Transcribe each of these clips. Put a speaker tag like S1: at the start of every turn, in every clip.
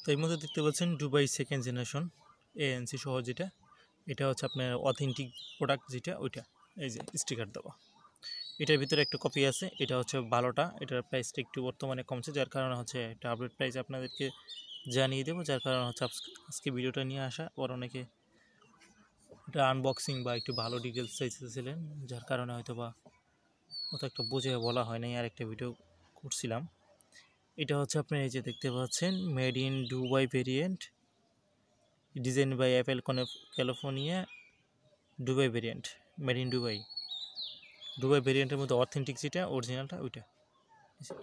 S1: তো এই মধ্যে দেখতে পাচ্ছেন দুবাই সেকেন্ড জেনারেশন এএনসি সহ যেটা, এটা হচ্ছে আপনার অথেন্টিক প্রোডাক্ট যেটা ওইটা, এই যে স্টিকার দেওয়া। এটার ভিতরে একটা কপি আছে, এটা হচ্ছে ভালোটা, এটার প্রাইসটা একটু বর্তমানে কমছে, যার কারণে হচ্ছে একটা আপডেট প্রাইস আপনাদেরকে জানিয়ে দেবো, যার কারণে হচ্ছে আজকে ভিডিওটা নিয়ে আসা। ওর অনেকে এটা আনবক্সিং বা একটু ভালো ডিটেলস চাইতেছিলেন, যার কারণে হয়তো বা অত একটা বুঝে বলা হয় নাই, আর একটা ভিডিও করছিলাম। এটা হচ্ছে আপনি এই যে দেখতে পাচ্ছেন made in Dubai variant, design by Apple California, Dubai variant, made in Dubai. Dubai ভেরিয়েন্টের মধ্যে অথেন্টিক যেটা অরিজিনালটা ওইটা,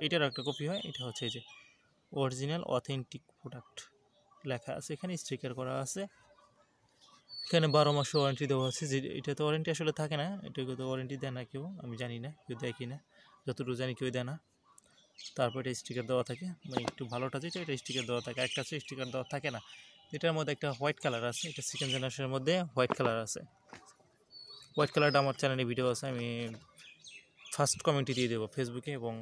S1: এটার একটা কপি হয়। এটা হচ্ছে এই যে অরিজিনাল অথেন্টিক প্রোডাক্ট লেখা আছে, এখানে স্টিকার করা আছে। এখানে 12 মাস ওয়ারেন্টি দেওয়া আছে, যে এটা তো ওয়ারেন্টি আসলে থাকে না, এটাকে তো ওয়ারেন্টি দেয় না কেউ, আমি জানি না কেউ দেয় কি না, যতটুকু জানি কেউ দেয় না। তারপর এটা স্টিকার দেওয়া থাকে, মানে একটু ভালোটা যেটা এটা স্টিকার দেওয়া থাকে, একটা আছে স্টিকার দেওয়া থাকে না। এটার মধ্যে একটা হোয়াইট কালার আছে, এটা সেকেন্ড জেনারেশনের মধ্যে হোয়াইট কালার আছে। হোয়াইট কালারটা আমার চ্যানেলে ভিডিও আছে, আমি ফার্স্ট কমেন্টে দিয়ে দেবো ফেসবুকে এবং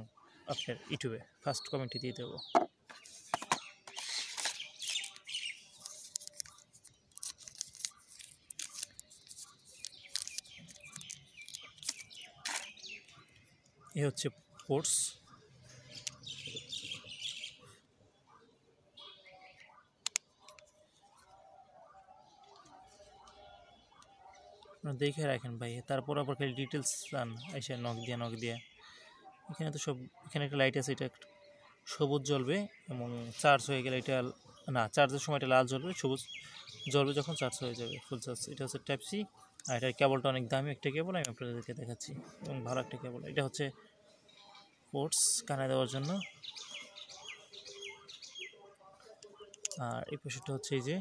S1: আপনার ইউটিউবে ফার্স্ট কমেন্টে দিয়ে দেবো। এ হচ্ছে পোর্টস, দেখে রাখেন ভাই, তারপর আবার খালি ডিটেলস চান এসে নক দিয়ে। এখানে তো সব, এখানে একটা লাইট আছে, এটা সবুজ জ্বলবে এবং চার্জ হয়ে গেলে এটা না, চার্জের সময় এটা লাল জ্বলবে, সবুজ জ্বলবে যখন চার্জ হয়ে যাবে ফুল চার্জ। এটা হচ্ছে টাইপ সি, আর এটার কেবলটা অনেক দামি একটা কেবল, আমি আপনাদেরকে দেখাচ্ছি, এবং ভালো একটা কেবল। এটা হচ্ছে পোর্টস কানে দেওয়ার জন্য, আর এই পাশেটা হচ্ছে এই যে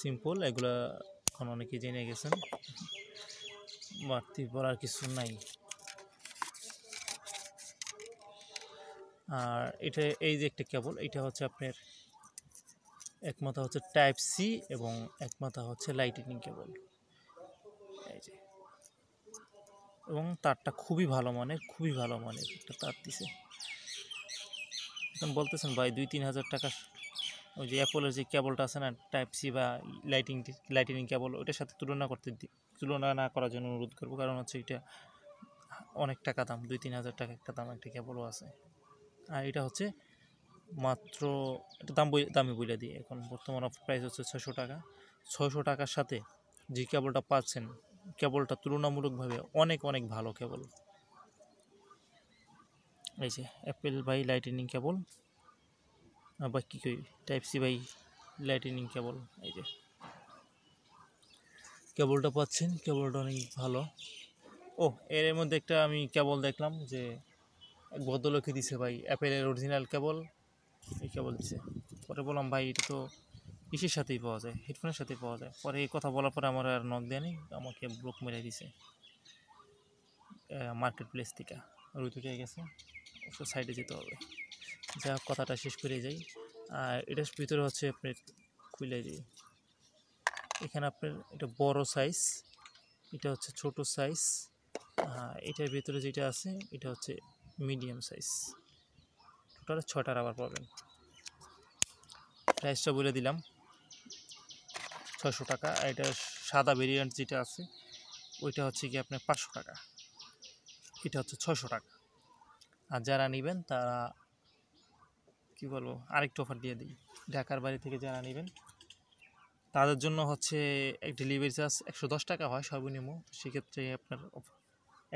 S1: সিম্পল, এগুলা এখন অনেকে জেনে গেছেন, বাড়তি বলার কিছু নাই। আর এটা এই যে একটা কেবল, এটা হচ্ছে আপনার এক মাথা হচ্ছে টাইপ সি এবং এক মাথা হচ্ছে লাইটনিং কেবল, এই যে, এবং তারটা খুবই ভালো মানের একটা তার দিছে। এখন বলতেছেন ভাই 2-3 হাজার টাকা, ওই যে অ্যাপলের যে কেবলটা আছে না টাইপ সি বা লাইটনিং কেবল, ওইটার সাথে তুলনা না করার জন্য অনুরোধ করবো, কারণ হচ্ছে এটা অনেক টাকা দাম, 2-3 হাজার টাকা একটা দাম একটা কেবলও আছে। আর এটা হচ্ছে মাত্র, এটা দামি বইলা দিয়ে এখন বর্তমান অফ প্রাইস হচ্ছে 600 টাকা। 600 টাকার সাথে যে কেবলটা পাচ্ছেন, কেবলটা তুলনামূলকভাবে অনেক অনেক ভালো কেবল। এই যে অ্যাপেল বাই লাইটনিং কেবল, বা কী কই টাইপ সি বাই লাইটনিং কেবল, এই যে কেবলটা পাচ্ছেন, কেবলটা অনেক ভালো। ও, এর মধ্যে একটা আমি কেবল দেখলাম যে এক ভদ্রলোকে দিছে ভাই, অ্যাপেলের অরিজিনাল কেবল, এই কেবল দিছে। পরে বললাম ভাই এটা তো ইসের সাথেই পাওয়া যায়, হেডফোনের সাথেই পাওয়া যায়। পরে এই কথা বলার পরে আমার আর নক দেয়নি, আমাকে ব্লক মেরে দিছে মার্কেট প্লেস থেকে, রুই থেকে গেছে, অবশ্য সাইডে যেতে হবে। যা কথাটা শেষ করে যাই, আর এটার ভিতরে হচ্ছে আপনার খুলে দিই, এখানে আপনার এটা বড় সাইজ, এটা হচ্ছে ছোট সাইজ, এটার ভিতরে যেটা আছে এটা হচ্ছে মিডিয়াম সাইজ, টোটাল 6টা রাবার পাবেন। প্রাইসটা বলে দিলাম 600 টাকা। আর এটা সাদা ভেরিয়েন্ট যেটা আছে ওইটা হচ্ছে কি আপনার 500 টাকা, এটা হচ্ছে 600 টাকা। আর যারা নেবেন তারা কি বলবো, আরেকটু অফার দিয়ে দিই, ঢাকার বাড়ি থেকে যারা নেবেন তাদের জন্য হচ্ছে এক ডেলিভারি চার্জ 110 টাকা হয় সর্বনিম্ন, সেক্ষেত্রে আপনার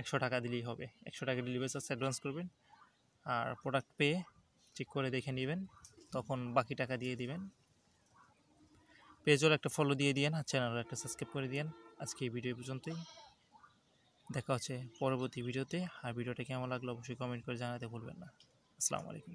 S1: 100 টাকা দিলেই হবে। 100 টাকা ডেলিভারি চার্জ অ্যাডভান্স করবেন, আর প্রোডাক্ট পেয়ে চেক করে দেখে নেবেন, তখন বাকি টাকা দিয়ে দিবেন। পেজও একটা ফলো দিয়ে দিয়েন, আর চ্যানেলও একটা সাবস্ক্রাইব করে দিয়েন। আজকে এই ভিডিও পর্যন্তই, দেখা হচ্ছে পরবর্তী ভিডিওতে। আর ভিডিওটা কেমন লাগলো অবশ্যই কমেন্ট করে জানাতে ভুলবেন না। আসসালামু আলাইকুম।